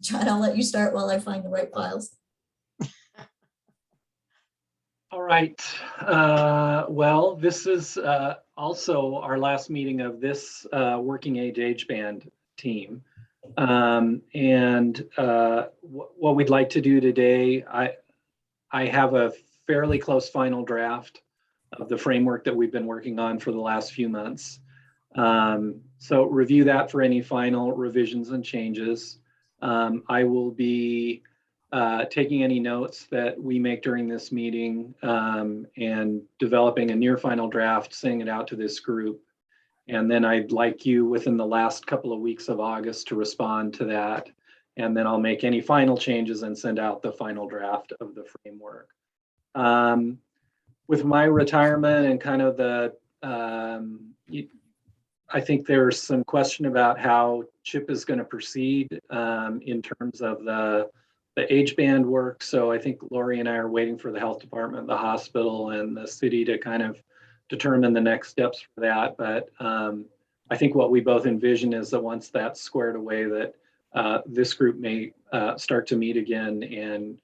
John, I'll let you start while I find the right files. All right. Well, this is also our last meeting of this Working Age Band team. What we'd like to do today, I have a fairly close final draft of the framework that we've been working on for the last few months. So review that for any final revisions and changes. I will be taking any notes that we make during this meeting and developing a near final draft, sending it out to this group. And then I'd like you within the last couple of weeks of August to respond to that. And then I'll make any final changes and send out the final draft of the framework. With my retirement and kind of the, I think there's some question about how CHIP is going to proceed in terms of the age band work. So I think Lori and I are waiting for the health department, the hospital, and the city to kind of determine the next steps for that. But I think what we both envision is that once that's squared away, that this group may start to meet again and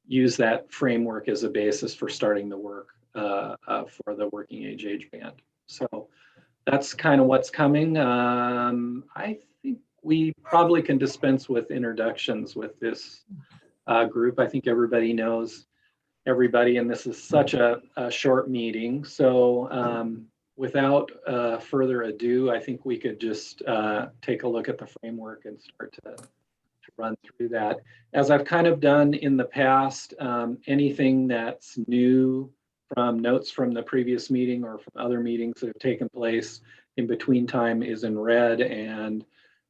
use that framework as a basis for starting the work for the Working Age Band. So that's kind of what's coming. I think we probably can dispense with introductions with this group. I think everybody knows everybody, and this is such a short meeting. So without further ado, I think we could just take a look at the framework and start to run through that. As I've kind of done in the past, anything that's new from notes from the previous meeting or from other meetings that have taken place in between time is in red. And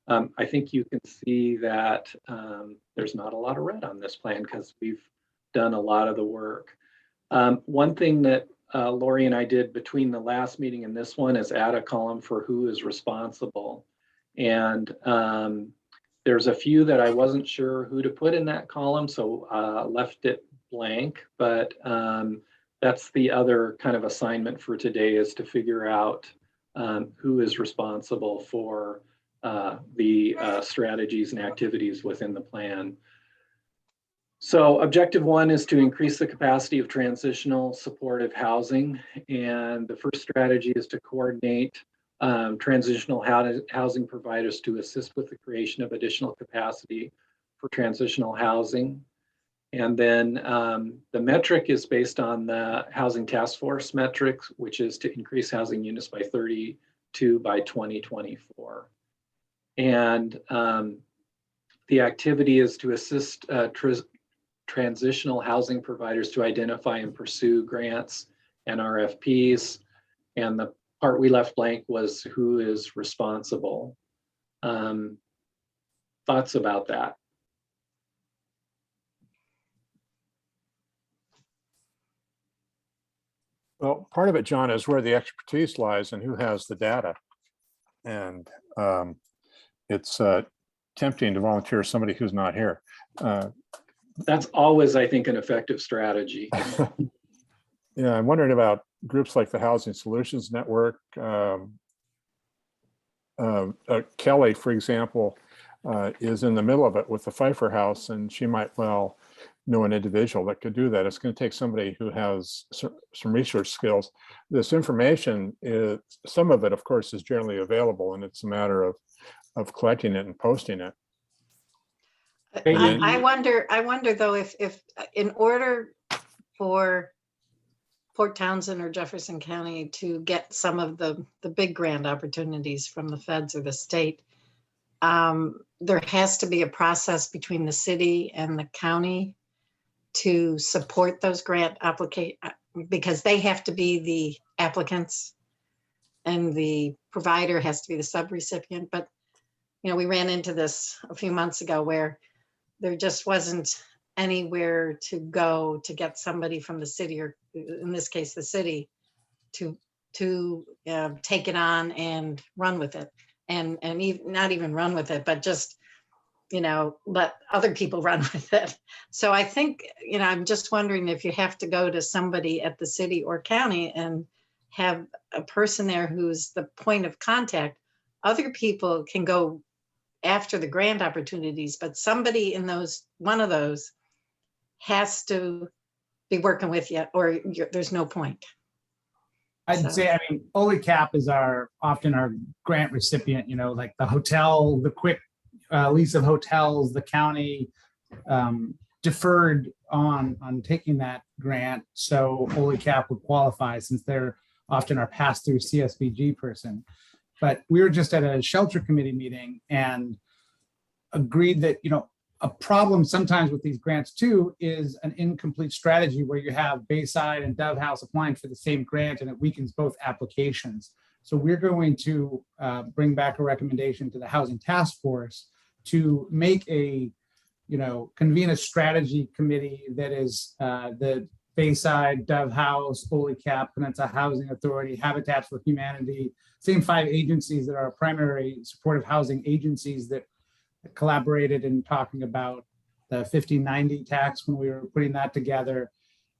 I think you can see that there's not a lot of red on this plan because we've done a lot of the work. One thing that Lori and I did between the last meeting and this one is add a column for who is responsible. And there's a few that I wasn't sure who to put in that column, so left it blank. But that's the other kind of assignment for today, is to figure out who is responsible for the strategies and activities within the plan. So objective one is to increase the capacity of transitional supportive housing. And the first strategy is to coordinate transitional housing providers to assist with the creation of additional capacity for transitional housing. And then the metric is based on the Housing Task Force metrics, which is to increase housing units by 32 by 2024. And the activity is to assist transitional housing providers to identify and pursue grants and RFPs. And the part we left blank was who is responsible. Thoughts about that? Well, part of it, John, is where the expertise lies and who has the data. And it's tempting to volunteer somebody who's not here. That's always, I think, an effective strategy. Yeah, I'm wondering about groups like the Housing Solutions Network. Kelly, for example, is in the middle of it with the Pfeiffer House, and she might well know an individual that could do that. It's going to take somebody who has some research skills. This information is, some of it, of course, is generally available, and it's a matter of collecting it and posting it. I wonder though, if in order for Port Townsend or Jefferson County to get some of the big grant opportunities from the feds or the state, there has to be a process between the city and the county to support those grant applications, because they have to be the applicants and the provider has to be the subrecipient. But you know, we ran into this a few months ago where there just wasn't anywhere to go to get somebody from the city, or in this case, the city, to take it on and run with it, and not even run with it, but just, you know, let other people run with it. So I think, you know, I'm just wondering if you have to go to somebody at the city or county and have a person there who's the point of contact. Other people can go after the grant opportunities, but somebody in one of those has to be working with you, or there's no point. I'd So- say, I mean, OLICAP is often our grant recipient, like the hotel, the quick lease of hotels, the county deferred on taking that grant. So OLICAP would qualify since they're often our pass-through CSBG person. But we were just at a shelter committee meeting and agreed that, a problem sometimes with these grants too is an incomplete strategy where you have Bayside and Dove House applying for the same grant and it weakens both applications. So we're going to bring back a recommendation to the Housing Task Force to make convene a strategy committee that is the Bayside, Dove House, OLICAP, Peninsula Housing Authority, Habitat for Humanity, same 5 agencies that are primary supportive housing agencies that collaborated in talking about the 1590 tax when we were putting that together.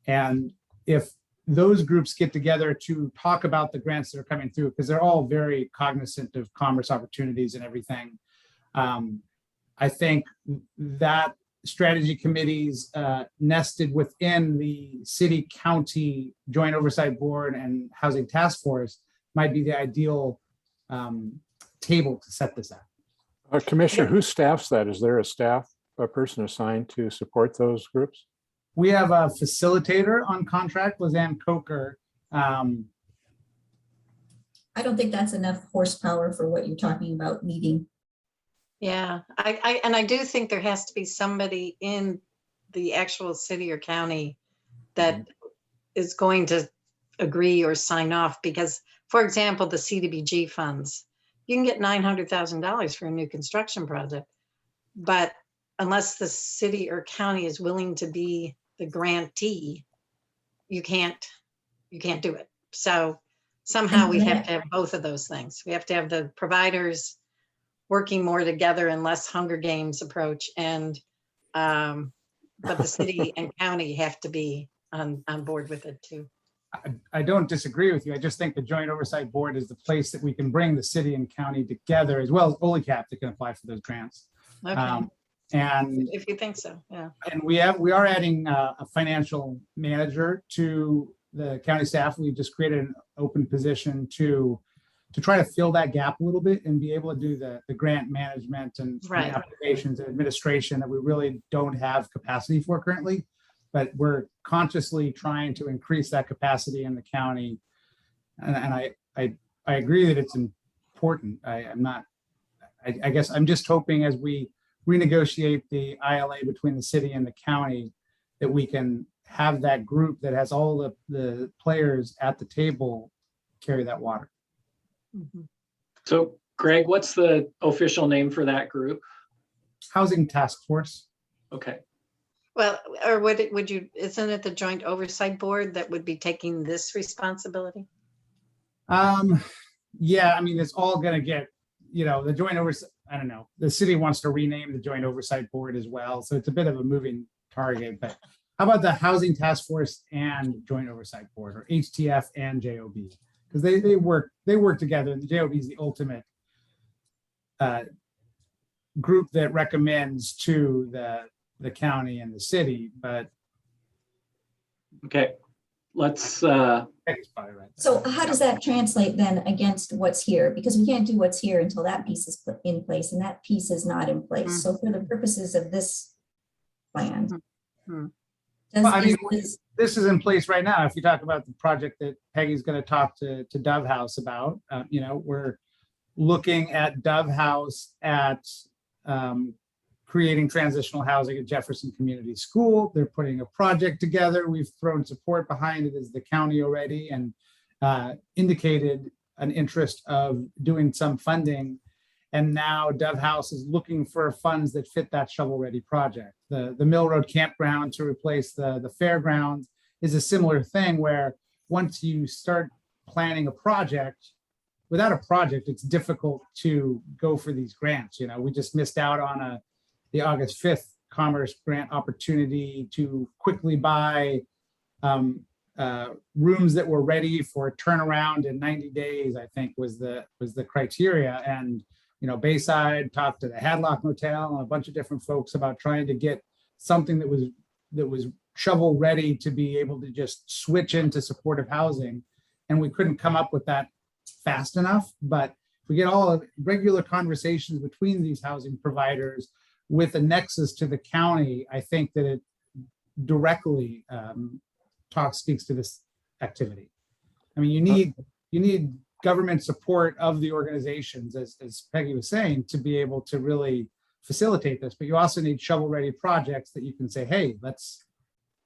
And if those groups get together to talk about the grants that are coming through, because they're all very cognizant of commerce opportunities and everything, I think that strategy committees nested within the city county joint oversight board and housing task force might be the ideal table to set this at. Commissioner, who staffs that? Is there a person assigned to support those groups? We have a facilitator on contract, Lizanne Coker. I don't think that's enough horsepower for what you're talking about needing. Yeah, I do think there has to be somebody in the actual city or county that is going to agree or sign off, because, for example, the CDBG funds, you can get $900,000 for a new construction project, but unless the city or county is willing to be the grantee, you can't do it. So somehow we have to have both of those things. We have to have the providers working more together and less Hunger Games approach, and but the city and county have to be on board with it too. I don't disagree with you. I just think the Joint Oversight Board is the place that we can bring the city and county together, as well as OLICAP that can apply for those grants. Okay, And if you think so, yeah. And we are adding a financial manager to the county staff. We just created an open position to try to fill that gap a little bit and be able to do the grant management and the Right. applications and administration that we really don't have capacity for currently. But we're consciously trying to increase that capacity in the county. And I agree that it's important. I guess I'm just hoping as we renegotiate the ILA between the city and the county that we can have that group that has all the players at the table carry that water. Mhm. So Greg, what's the official name for that group? Housing Task Force. Okay. Well, or would you, isn't it the Joint Oversight Board that would be taking this responsibility? Yeah, I mean, it's all gonna get, the joint oversight, I don't know, the city wants to rename the Joint Oversight Board as well, so it's a bit of a moving target, but how about the Housing Task Force and Joint Oversight Board, or HTF and JOB? Because they work together, and the JOB is the ultimate group that recommends to the county and the city, but Okay. Let's Peggy's probably right. So how does that translate then against what's here? Because we can't do what's here until that piece is put in place, and that piece is not in place. So for the purposes of this plan. Mhm. Well, I mean, this is in place right now. If you talk about the project that Peggy's going to talk to Dove House about, we're looking at Dove House at creating transitional housing at Jefferson Community School. They're putting a project together. We've thrown support behind it as the county already, and indicated an interest of doing some funding. And now Dove House is looking for funds that fit that shovel-ready project. The Mill Road Campground to replace the fairgrounds is a similar thing, where once you start planning a project, without a project, it's difficult to go for these grants. We just missed out on the August 5th Commerce grant opportunity to quickly buy rooms that were ready for a turnaround in 90 days, I think was the criteria. And, you know, Bayside talked to the Hadlock Motel and a bunch of different folks about trying to get something that was shovel ready to be able to just switch into supportive housing. And we couldn't come up with that fast enough. But if we get all of regular conversations between these housing providers with a nexus to the county, I think that it directly speaks to this activity. I mean, you need government support of the organizations, as Peggy was saying, to be able to really facilitate this. But you also need shovel-ready projects that you can say, hey, let's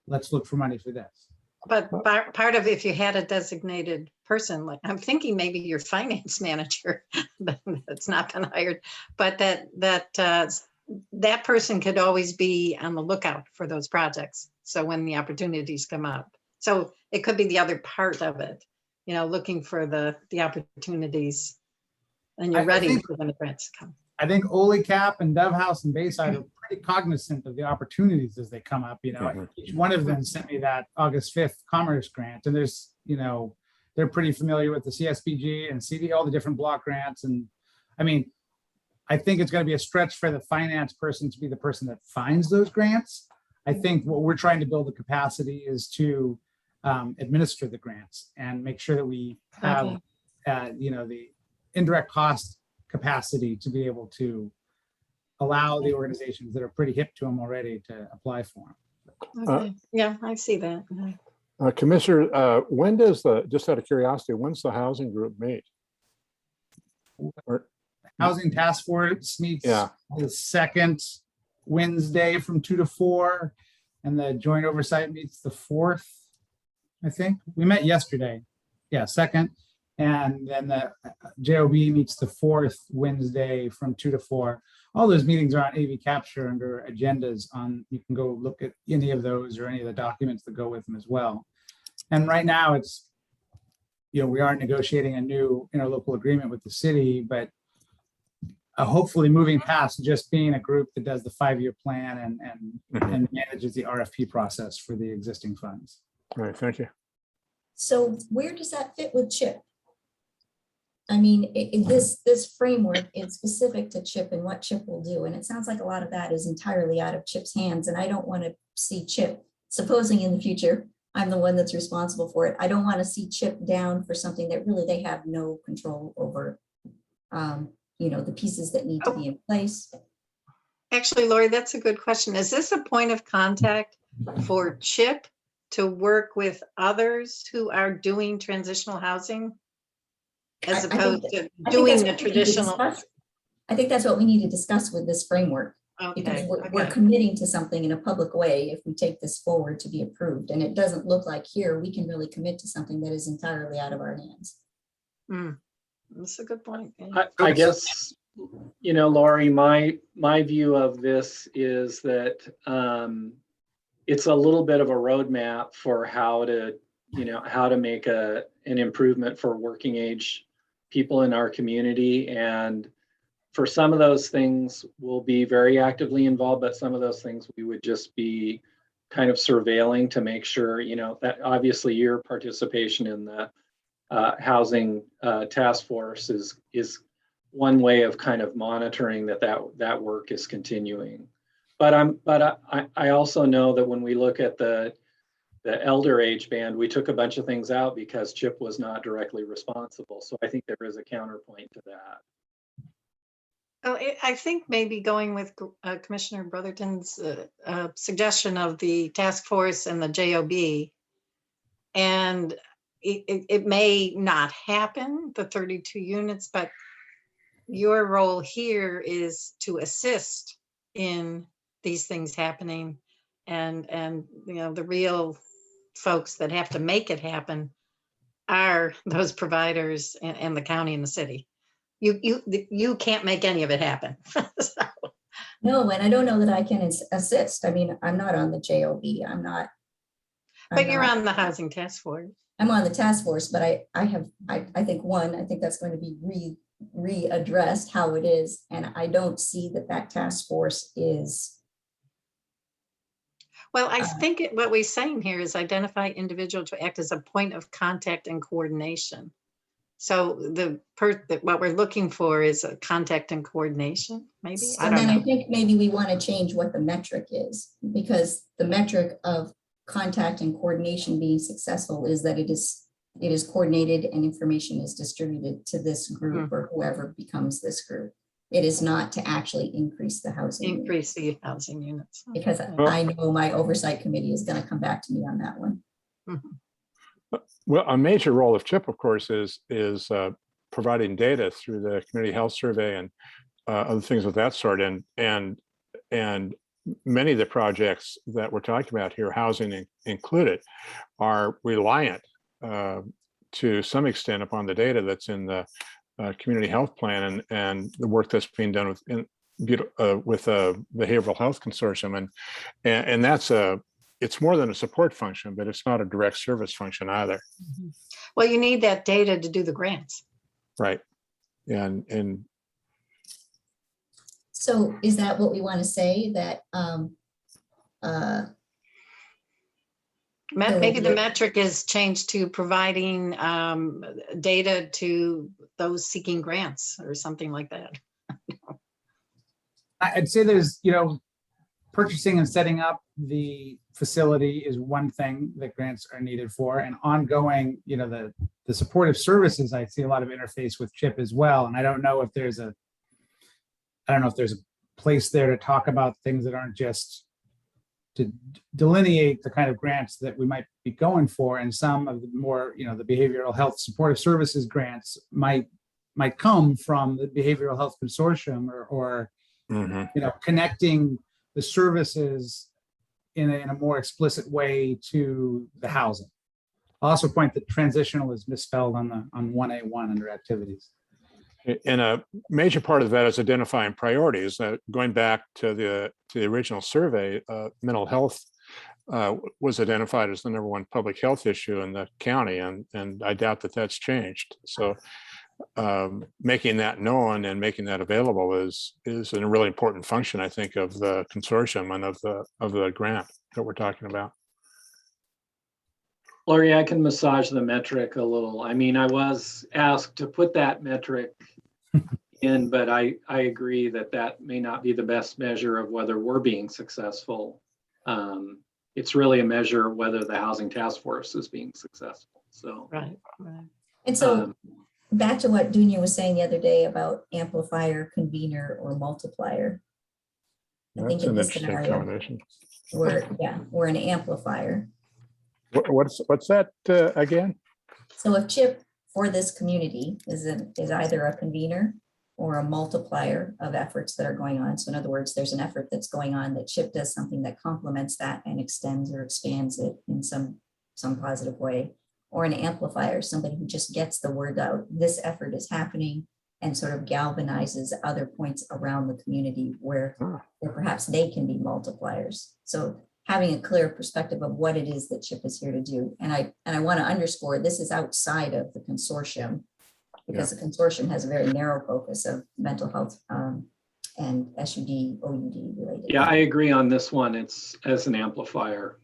look for money for this. But part of, if you had a designated person, like I'm thinking maybe your finance manager, that's not been hired, but that person could always be on the lookout for those projects. So when the opportunities come up, so it could be the other part of it, you know, looking for the opportunities, and you're ready for when the grants come. I think Ole Cap and Dove House and Bayside are pretty cognizant of the opportunities as they come up. You know, each one of them sent me that August 5th Commerce grant, and there's, you know, they're pretty familiar with the CSBG and CD, all the different block grants. And I mean, I think it's going to be a stretch for the finance person to be the person that finds those grants. I think what we're trying to build the capacity is to administer the grants and make sure that we have, you know, the indirect cost capacity to be able to allow the organizations that are pretty hip to them already to apply for them. Okay. Yeah, I see that. Commissioner, when does just out of curiosity, when's the housing group meet? Housing Task Force meets the second Wednesday from 2 to 4, and the Joint Oversight meets the 4th, I think. We met yesterday. Yeah, second. And then the JOB meets the 4th Wednesday from 2 to 4. All those meetings are on AV Capture under agendas. You can go look at any of those or any of the documents that go with them as well. And right now it's, you know, we are negotiating a new interlocal agreement with the city, but hopefully moving past just being a group that does the 5-year plan and manages the RFP process for the existing funds. All right, thank you. So where does that fit with CHIP? I mean, this framework is specific to CHIP and what CHIP will do. And it sounds like a lot of that is entirely out of CHIP's hands. And I don't want to see CHIP, supposing in the future, I'm the one that's responsible for it. I don't want to see CHIP down for something that really they have no control over, you know, the pieces that need to be in place. Actually, Lori, that's a good question. Is this a point of contact for CHIP to work with others who are doing transitional housing? As opposed to doing the traditional. I think that's what we need to discuss with this framework. Because we're committing to something in a public way if we take this forward to be approved. And it doesn't look like here we can really commit to something that is entirely out of our hands. That's a good point. I guess, you know, Lori, my view of this is that it's a little bit of a roadmap for how to, you know, how to make an improvement for working age people in our community. And for some of those things, we'll be very actively involved, but some of those things we would just be kind of surveilling to make sure, you know, that obviously your participation in the housing task force is one way of kind of monitoring that work is continuing. But I also know that when we look at the elder age band, we took a bunch of things out because CHIP was not directly responsible. So I think there is a counterpoint to that. Oh, I think maybe going with Commissioner Brotherton's suggestion of the task force and the JOB, and it may not happen, the 32 units, but your role here is to assist in these things happening, and you know, the real folks that have to make it happen are those providers and the county and the city. You can't make any of it happen. So. No, and I don't know that I can assist. I mean, I'm not on the JOB. But you're on the housing task force. I'm on the task force, but I think that's going to be readdressed how it is. And I don't see that task force is. Well, I think what we're saying here is identify individual to act as a point of contact and coordination. So what we're looking for is a contact and coordination, maybe? I So don't then I know. think maybe we want to change what the metric is, because the metric of contact and coordination being successful is that it is coordinated and information is distributed to this group or whoever becomes this group. It is not to actually increase the housing. Increase the housing units. Because I know my oversight committee is going to come back to me on that one. Well, a major role of CHIP, of course, is providing data through the community health survey and other things of that sort. And many of the projects that we're talking about here, housing included, are reliant to some extent upon the data that's in the community health plan and the work that's being done with a behavioral health consortium. And that's it's more than a support function, but it's not a direct service function either. Well, you need that data to do the grants. Right. And So is that what we want to say, that Maybe the metric is changed to providing data to those seeking grants or something like that. I'd say there's, purchasing and setting up the facility is one thing that grants are needed for, and ongoing, the supportive services, I see a lot of interface with CHIP as well. And I don't know if there's a place there to talk about things that aren't just to delineate the kind of grants that we might be going for. And some of the more, the behavioral health supportive services grants might come from the behavioral health consortium or connecting the services in a more explicit way to the housing. I'll also point that transitional is misspelled on 1A1 under activities. And a major part of that is identifying priorities. Going back to the original survey, mental health was identified as the #1 public health issue in the county, and I doubt that that's changed. So making that known and making that available is a really important function, I think, of the consortium and of the grant that we're talking about. Lori, I can massage the metric a little. I mean, I was asked to put that metric in, but I agree that may not be the best measure of whether we're being successful. It's really a measure of whether the housing task force is being successful. So Right. And so back to what Dunya was saying the other day about amplifier, convener, or multiplier. I think That's in an this interesting scenario, combination. we're an amplifier. What's that again? So if CHIP for this community is either a convener or a multiplier of efforts that are going on. So in other words, there's an effort that's going on that CHIP does something that complements that and extends or expands it in some positive way. Or an amplifier, somebody who just gets the word out. This effort is happening and sort of galvanizes other points around the community where perhaps they can be multipliers. So having a clear perspective of what it is that CHIP is here to do. And I want to underscore, this is outside of the consortium, because the consortium has a very narrow focus of mental health and SUD, OUD related. yeah, I agree on this one. It's as an amplifier,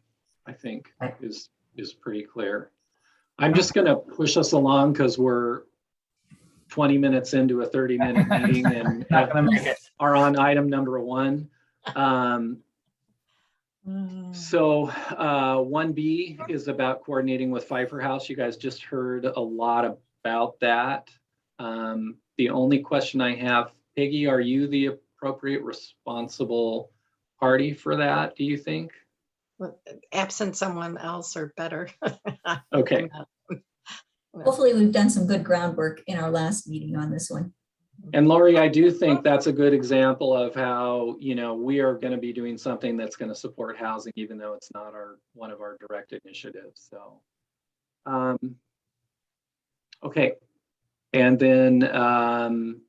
I think is pretty clear. I'm just going to push us along because we're 20 minutes into a 30-minute meeting and Not gonna make it. are on item number 1. So 1B is about coordinating with Pfeiffer House. You guys just heard a lot about that. The only question I have, Peggy, are you the appropriate responsible party for that, do you think? Absent someone else or better. Okay. Hopefully we've done some good groundwork in our last meeting on this one. And Lori, I do think that's a good example of how, we are going to be doing something that's going to support housing, even though it's not one of our direct initiatives. So, okay. And then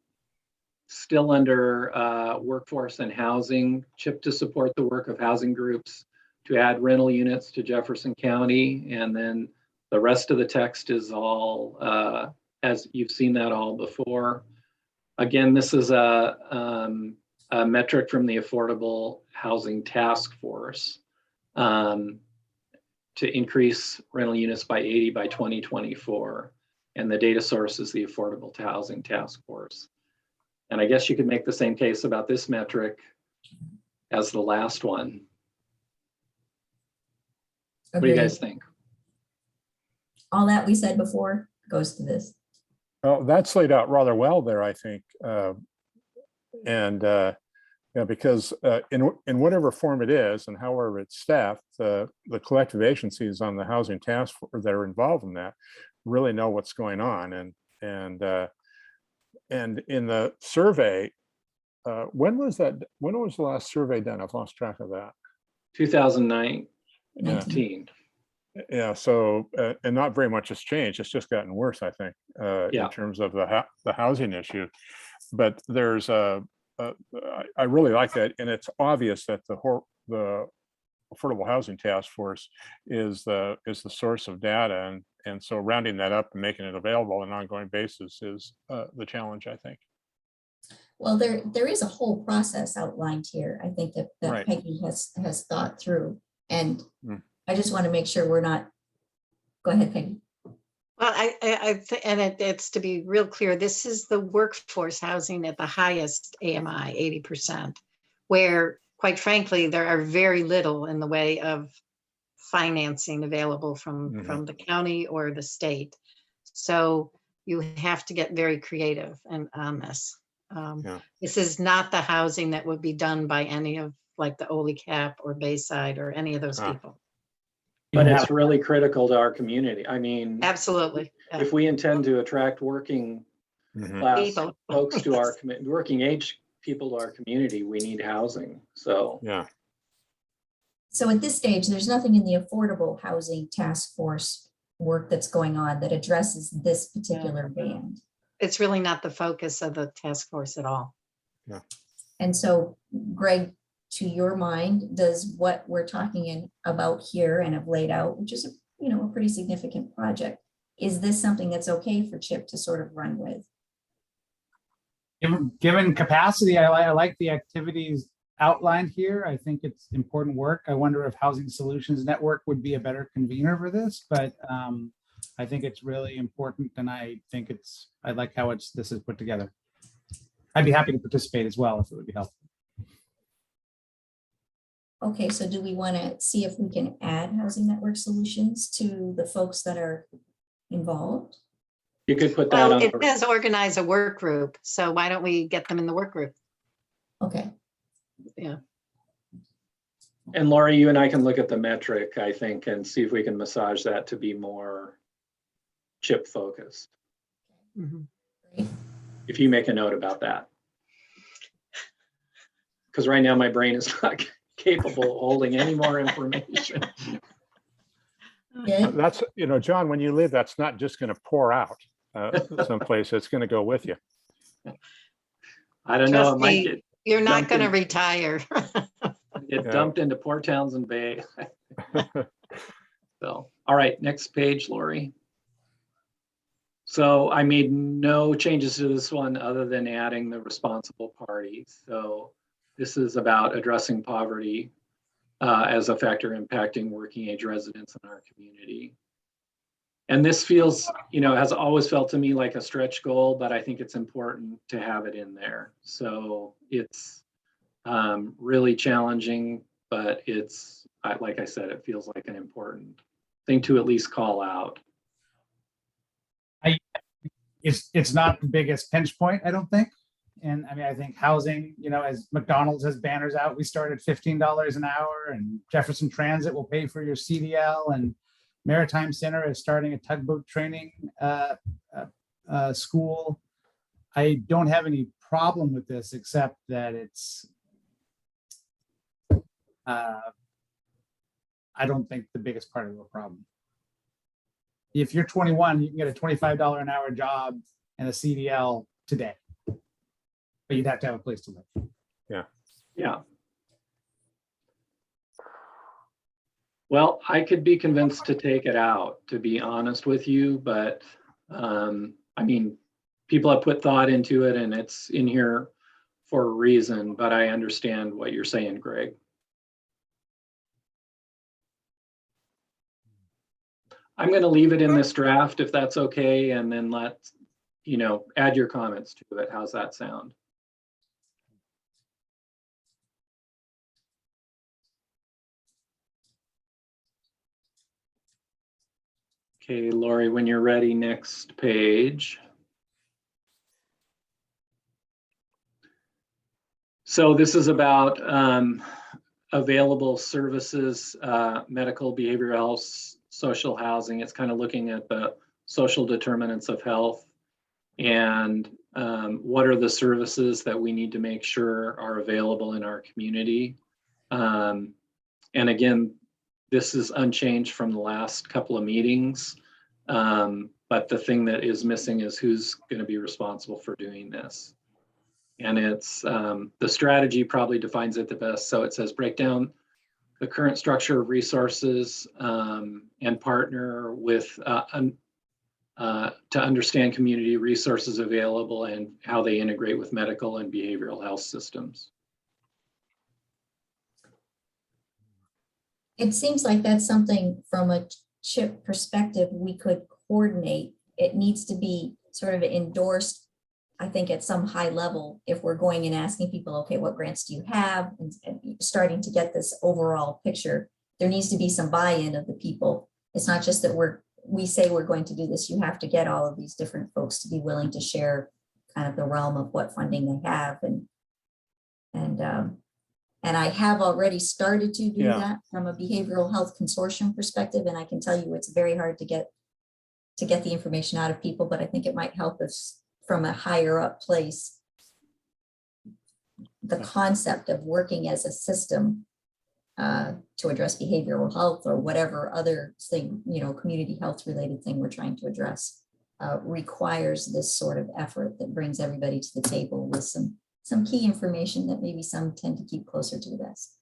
still under workforce and housing, CHIP to support the work of housing groups to add rental units to Jefferson County. And then the rest of the text is all, as you've seen that all before. Again, this is a metric from the Affordable Housing Task Force. to increase rental units by 80 by 2024. And the data source is the Affordable Housing Task Force. And I guess you could make the same case about this metric as the last one. What do you guys think? All that we said before goes to this. Well, that's laid out rather well there, I think. Yeah, because in whatever form it is and however it's staffed, the collective agencies on the housing task force that are involved in that really know what's going on. And in the survey, when was the last survey done? I've lost track of that. 2019. Yeah, so and not very much has changed. It's just gotten worse, I think, in terms of the housing issue. But there's I really like that, and it's obvious that the Affordable Housing Task Force is the source of data, and so rounding that up and making it available on an ongoing basis is the challenge, I think. Well, there is a whole process outlined here. I think that Right. Peggy has thought through, and Mm. I just want to make sure we're not. Go ahead, Peggy. Well, it's to be real clear, this is the workforce housing at the highest AMI, 80%, where quite frankly, there are very little in the way of financing available from the county or the state. So you have to get very creative on this. This is not the housing that would be done by any of like the Ole Cap or Bayside or any of those people. But it's really critical to our community. I mean, Absolutely. Yeah. if we intend to attract working class People. folks to our working age people to our community, we need housing. So yeah. So at this stage, there's nothing in the Affordable Housing Task Force work that's going on that addresses this particular band. It's really not the focus of the task force at all. Yeah. And so, Greg, to your mind, does what we're talking about here and have laid out, which is a pretty significant project, is this something that's okay for CHIP to sort of run with? Given capacity, I like the activities outlined here. I think it's important work. I wonder if Housing Solutions Network would be a better convener for this, but I think it's really important, and I like how this is put together. I'd be happy to participate as well if it would be helpful. Okay, so do we want to see if we can add Housing Network Solutions to the folks that are involved? you could put that Well, on. it does organize a work group, so why don't we get them in the work group? Okay. Yeah. And Lori, you and I can look at the metric, I think, and see if we can massage that to be more CHIP focused. Great. If you make a note about that. Because right now my brain is not capable of holding any more information. Good. That's, John, when you leave, that's not just going to pour out someplace. It's going to go with you. I don't know. Trust It might me, get you're not dumped going to in- retire. get Yeah. dumped into Port Townsend Bay. So, all right, next page, Lori. So I made no changes to this one other than adding the responsible party. So this is about addressing poverty as a factor impacting working age residents in our community. And this feels, has always felt to me like a stretch goal, but I think it's important to have it in there. So it's really challenging, but it's, like I said, it feels like an important thing to at least call out. It's not the biggest pinch point, I don't think. And I mean, I think housing, as McDonald's has banners out, we start at $15 an hour, and Jefferson Transit will pay for your CDL, and Maritime Center is starting a tugboat training school. I don't have any problem with this, except that it's, I don't think the biggest part of the problem. If you're 21, you can get a $25 an hour job and a CDL today, but you'd have to have a place to live. Yeah. Well, I could be convinced to take it out, to be honest with you, but I mean, people have put thought into it and it's in here for a reason, but I understand what you're saying, Greg. I'm going to leave it in this draft if that's okay, and then add your comments to it. How's that sound? Okay, Lori, when you're ready, next page. So this is about available services, medical, behavioral health, social housing. It's kind of looking at the social determinants of health and what are the services that we need to make sure are available in our community. And again, this is unchanged from the last couple of meetings, but the thing that is missing is who's going to be responsible for doing this. And it's the strategy probably defines it the best. So it says break down the current structure of resources and partner with to understand community resources available and how they integrate with medical and behavioral health systems. It seems like that's something from a CHIP perspective we could coordinate. It needs to be sort of endorsed, I think, at some high level if we're going and asking people, okay, what grants do you have? And starting to get this overall picture. There needs to be some buy-in of the people. It's not just that we say we're going to do this. You have to get all of these different folks to be willing to share kind of the realm of what funding they have. And I have already started to do that from a behavioral health consortium perspective. And I can tell you it's very hard to get the information out of people, but I think it might help us from a higher up place. The concept of working as a system to address behavioral health or whatever other thing, community health related thing we're trying to address requires this sort of effort that brings everybody to the table with some key information that maybe some tend to keep closer to the vest.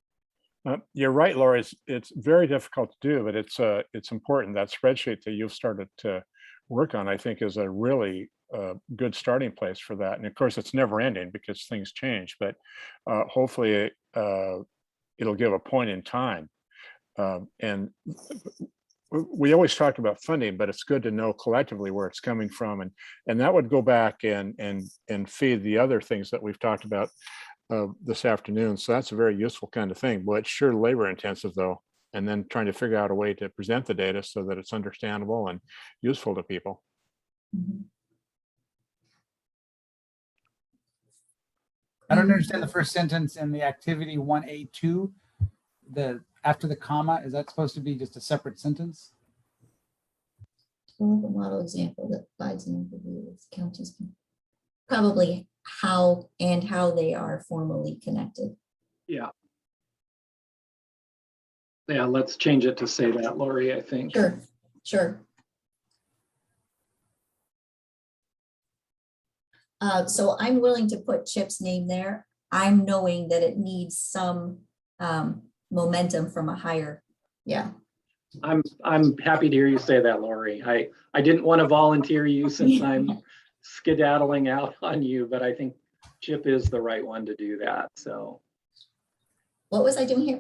You're right, Laura. It's very difficult to do, but it's important. That spreadsheet that you've started to work on, I think, is a really good starting place for that. And of course, it's never ending because things change. But hopefully, it'll give a point in time. And we always talk about funding, but it's good to know collectively where it's coming from, and that would go back and feed the other things that we've talked about this afternoon. So that's a very useful kind of thing. But it's sure labor intensive though, and then trying to figure out a way to present the data so that it's understandable and useful to people. I don't understand the first sentence in the activity 1A2. After the comma, is that supposed to be just a separate sentence? A model example that provides an overview of counties, probably how they are formally connected. Yeah, let's change it to say that, Lori, I think. Sure. So I'm willing to put Chip's name there. I'm knowing that it needs some momentum from a higher, I'm happy to hear you say that, Lori. I didn't want to volunteer you since I'm skedaddling out on you, but I think Chip is the right one to do that. So what was I doing here?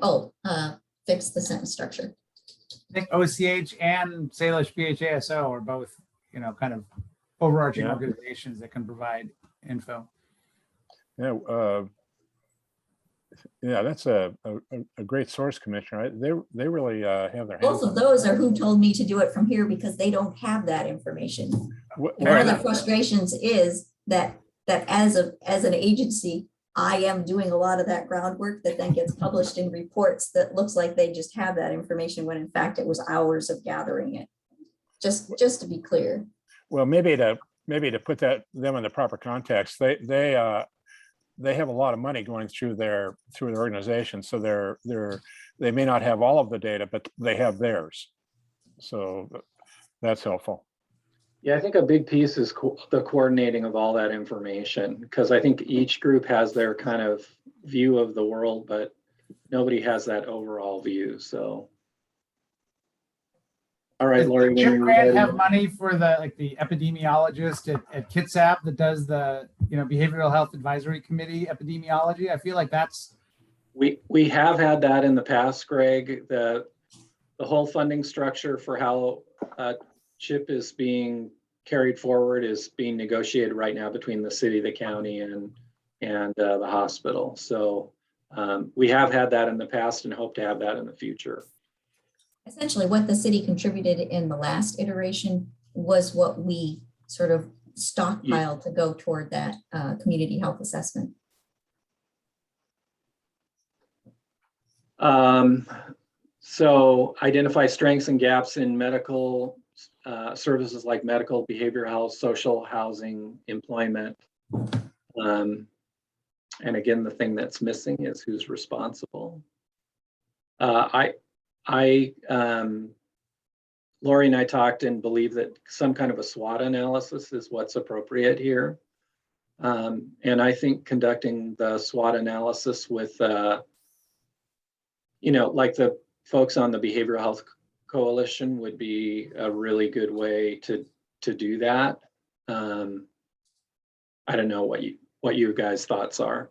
Fix the sentence structure. I think OCH and Salish BHASO are both, kind of overarching organizations that can provide info. That's a great source, Commissioner. They really have their hands. Both of those are who told me to do it from here because they don't have that information. One of the frustrations is that as an agency, I am doing a lot of that groundwork that then gets published in reports that looks like they just have that information when in fact it was hours of gathering it. Just to be clear. Well, maybe to put them in the proper context, they have a lot of money going through their organization, so they may not have all of the data, but they have theirs. So that's helpful. Yeah, I think a big piece is the coordinating of all that information, because I think each group has their kind of view of the world, but nobody has that overall view. So, all right, Lori. Does CHIP grant have money for the epidemiologist at Kitsap that does the behavioral health advisory committee epidemiology? I feel like that's we have had that in the past, Greg. The the whole funding structure for how CHIP is being carried forward is being negotiated right now between the city, the county, and the hospital. So we have had that in the past and hope to have that in the future. Essentially, what the city contributed in the last iteration was what we sort of stockpiled to go toward that community health assessment. So identify strengths and gaps in medical services like medical, behavioral health, social housing, employment. And again, the thing that's missing is who's responsible. Lori and I talked and believe that some kind of a SWOT analysis is what's appropriate here. And I think conducting the SWOT analysis with, like the folks on the Behavioral Health Coalition would be a really good way to do that. I don't know what you guys' thoughts are.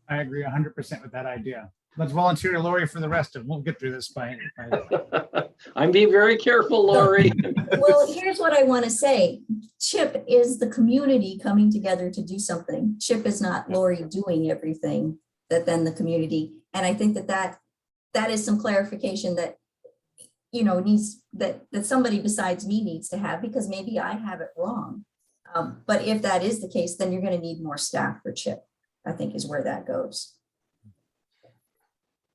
I agree 100% with that idea. Let's volunteer to Lori for the rest of it. We'll get through this by I'm being very careful, Lori. Well, here's what I want to say. CHIP is the community coming together to do something. CHIP is not Lori doing everything that then the community. And I think that is some clarification that, needs that somebody besides me needs to have, because maybe I have it wrong. But if that is the case, then you're going to need more staff for CHIP, I think is where that goes.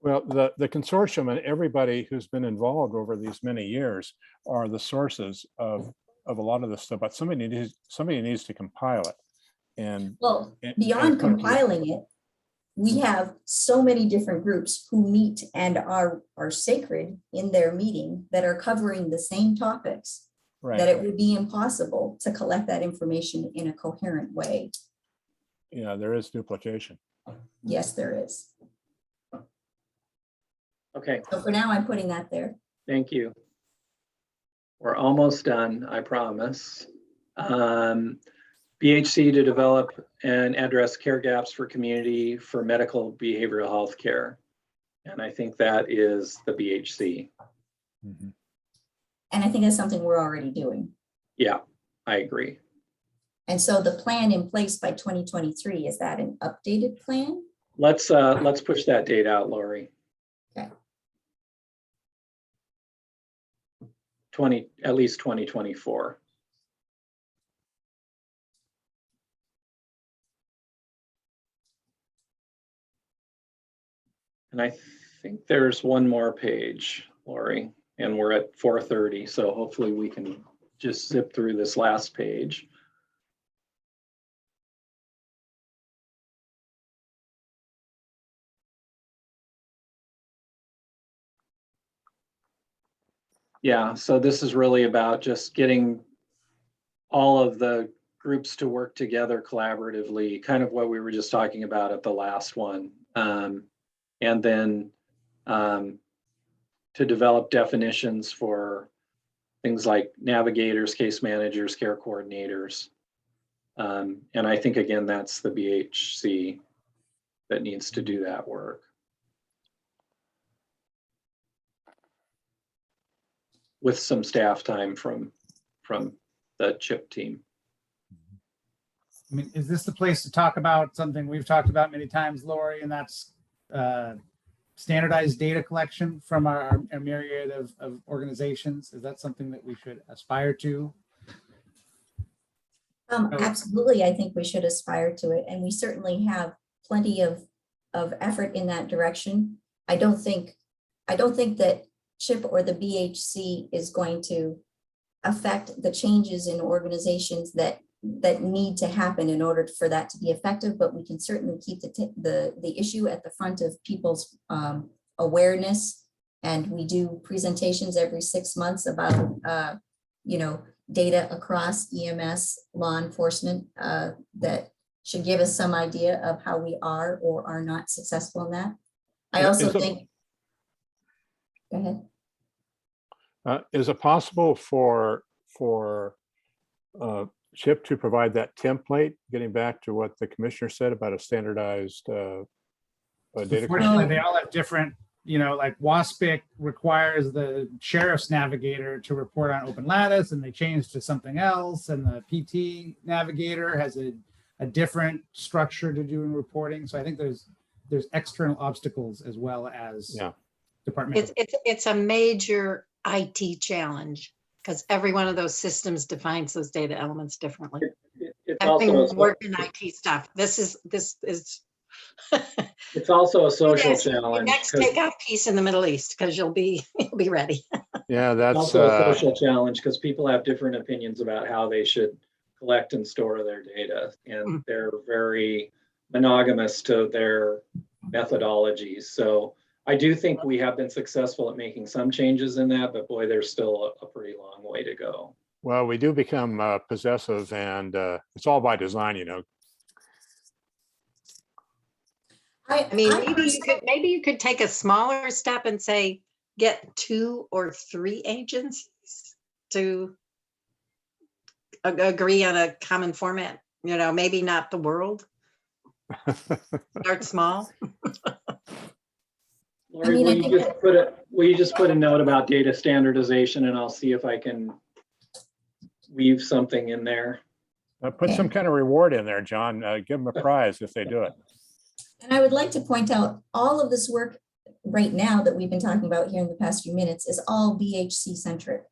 Well, the consortium and everybody who's been involved over these many years are the sources of a lot of this stuff, but somebody needs to compile it. And beyond compiling it, we have so many different groups who meet and are sacred in their meeting that are covering the same topics, right, that it would be impossible to collect that information in a coherent way. Yeah, there is duplication. Yes, there is. Okay. So for now, I'm putting that there. Thank you. We're almost done, I promise. BHC to develop and address care gaps for community for medical behavioral health care. And I think that is the BHC. Mm-hmm. And I think that's something we're already doing. Yeah, I agree. And so the plan in place by 2023, is that an updated plan? Let's push that date out, Lori. Okay. At least 2024. And I think there's one more page, Lori, and we're at 4:30, so hopefully we can just zip through this last page. Yeah, so this is really about just getting all of the groups to work together collaboratively, kind of what we were just talking about at the last one. And then to develop definitions for things like navigators, case managers, care coordinators. And I think, again, that's the BHC that needs to do that work. With some staff time from the CHIP team. I mean, is this the place to talk about something we've talked about many times, Lori, and that's standardized data collection from our myriad of organizations? Is that something that we should aspire to? Absolutely, I think we should aspire to it, and we certainly have plenty of effort in that direction. I don't think that CHIP or the BHC is going to affect the changes in organizations that need to happen in order for that to be effective, but we can certainly keep the issue at the front of people's awareness. And we do presentations every 6 months about data across EMS, law enforcement, that should give us some idea of how we are or are not successful in that. I also think, go ahead. Is it possible for CHIP to provide that template, getting back to what the commissioner said about a standardized data? Unfortunately, they all have different like WASPIC requires the sheriff's navigator to report on open lattice, and they changed to something else. And the PT navigator has a different structure to doing reporting. So I think there's external obstacles as well as departmental. It's a major IT challenge because every one of those systems defines those data elements differently. It's Having also worked in IT stuff, this is it's also a social Yes, challenge. next 'Cause take off piece in the Middle East because you'll be ready. Yeah, it's that's also a social challenge because people have different opinions about how they should collect and store their data, and they're very monogamous to their methodologies. So I do think we have been successful at making some changes in that, but boy, there's still a pretty long way to go. well, we do become possessive, and it's all by design, I mean, maybe you could take a smaller step and say, get 2 or 3 agencies to agree on a common format, maybe not the world. Start small. Lori, will you just put a note about data standardization, and I'll see if I can weave something in there. Put some kind of reward in there, John. Give them a prize if they do it. And I would like to point out all of this work right now that we've been talking about here in the past few minutes is all BHC centric.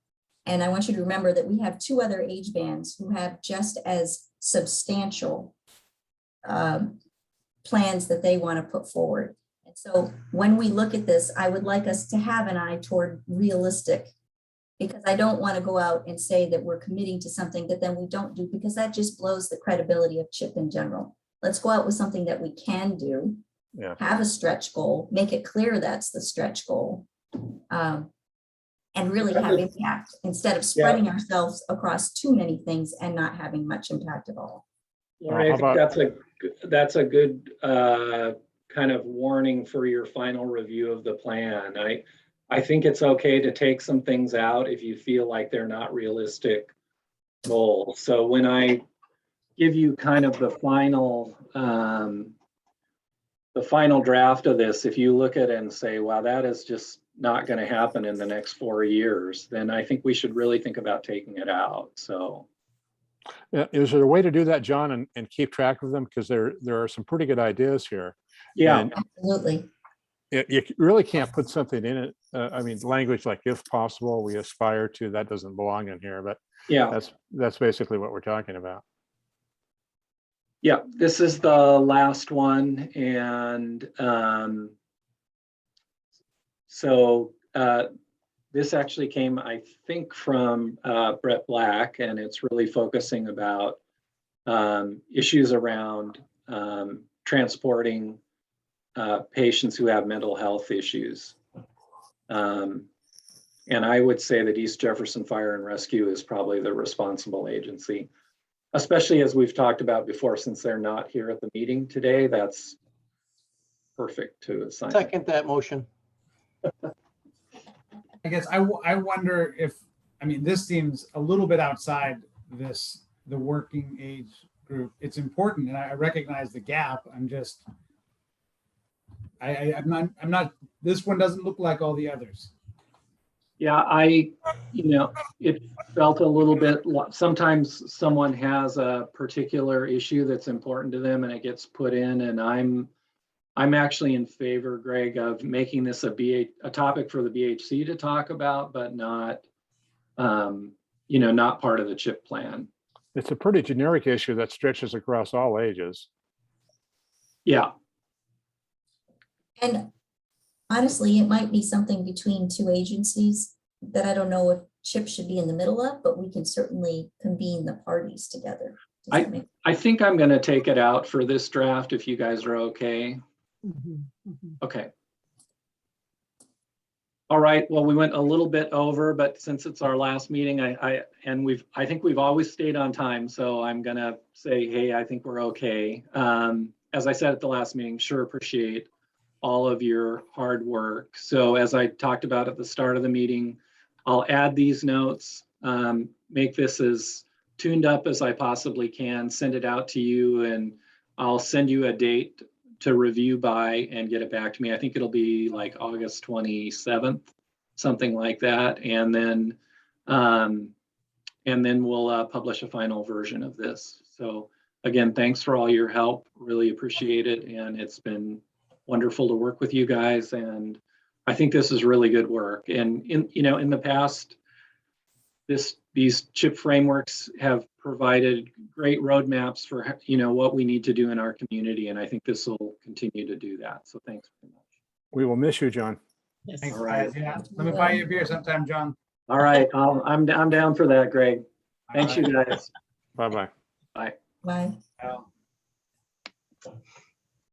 And I want you to remember that we have 2 other age bands who have just as substantial plans that they want to put forward. And so when we look at this, I would like us to have an eye toward realistic, because I don't want to go out and say that we're committing to something that then we don't do, because that just blows the credibility of CHIP in general. Let's go out with something that we can do, have a stretch goal, make it clear that's the stretch goal, and really have impact instead of spreading ourselves across too many things and not having much impact at all. Lori, I think that's a good kind of warning for your final review of the plan. I think it's okay to take some things out if you feel like they're not realistic goals. So when I give you kind of the final draft of this, if you look at it and say, wow, that is just not going to happen in the next 4 years, then I think we should really think about taking it out. So is there a way to do that, John, and keep track of them? Because there are some pretty good ideas here. yeah, And Absolutely. you really can't put something in it. I mean, language like "if possible," we aspire to, that doesn't belong in here, but yeah. that's basically what we're talking about. Yeah, this is the last one. And so this actually came, I think, from Brett Black, and it's really focusing about issues around transporting patients who have mental health issues. And I would say that East Jefferson Fire and Rescue is probably the responsible agency, especially as we've talked about before, since they're not here at the meeting today. That's perfect to assign. Second that motion. I guess I wonder if, this seems a little bit outside the working age group. It's important, and I recognize the gap. I'm not, this one doesn't look like all the others. Yeah, it felt a little bit, sometimes someone has a particular issue that's important to them and it gets put in, and I'm actually in favor, Greg, of making this a topic for the BHC to talk about, but not, not part of the CHIP plan. It's a pretty generic issue that stretches across all ages. Yeah. And honestly, it might be something between 2 agencies that I don't know if CHIP should be in the middle of, but we can certainly convene the parties together. I think I'm going to take it out for this draft if you guys are okay. Okay. All right. Well, we went a little bit over, but since it's our last meeting, I think we've always stayed on time. So I'm going to say, hey, I think we're okay. As I said at the last meeting, sure appreciate all of your hard work. So as I talked about at the start of the meeting, I'll add these notes, make this as tuned up as I possibly can, send it out to you, and I'll send you a date to review by and get it back to me. I think it'll be like August 27th, something like that. And then we'll publish a final version of this. So again, thanks for all your help. Really appreciate it. And it's been wonderful to work with you guys. And I think this is really good work. And in the past, these CHIP frameworks have provided great roadmaps for what we need to do in our community. And I think this will continue to do that. So thanks very much. We will miss you, John. Yes. Thanks, All right. guys. Yeah, let me buy you a beer sometime, John. All right. I'm down for that, Greg. Thanks, you guys. Bye-bye. Bye. Bye. Bye.